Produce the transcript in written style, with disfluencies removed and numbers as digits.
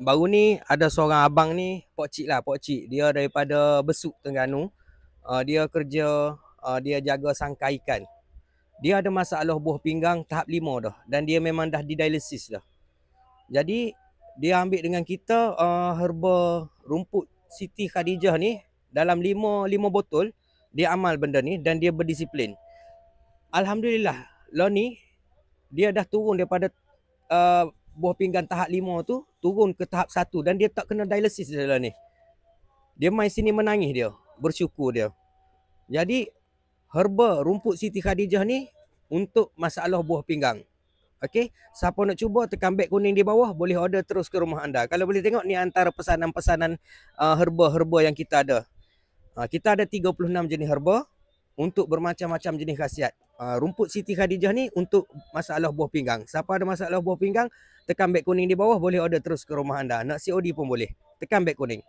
baru ni ada seorang abang ni, pokcik. Dia daripada Besuk, Terengganu. Dia kerja, dia jaga sangkai ikan. Dia ada masalah buah pinggang tahap 5 dah, dan dia memang dah didialisis dah. Jadi dia ambil dengan kita herba rumput Siti Khadijah ni dalam 5 botol. Dia amal benda ni dan dia berdisiplin. Alhamdulillah, lo ni dia dah turun daripada buah pinggang tahap 5 tu turun ke tahap 1 dan dia tak kena dialisis dalam ni. Dia mai sini menangis dia, bersyukur dia. Jadi herba rumput Siti Khadijah ni untuk masalah buah pinggang. Okey, siapa nak cuba tekan beg kuning di bawah, boleh order terus ke rumah anda. Kalau boleh tengok ni antara pesanan-pesanan herba-herba yang kita ada. Kita ada 36 jenis herba untuk bermacam-macam jenis khasiat. Rumput Siti Khadijah ni untuk masalah buah pinggang. Siapa ada masalah buah pinggang, tekan beg kuning di bawah, boleh order terus ke rumah anda. Nak COD pun boleh. Tekan beg kuning.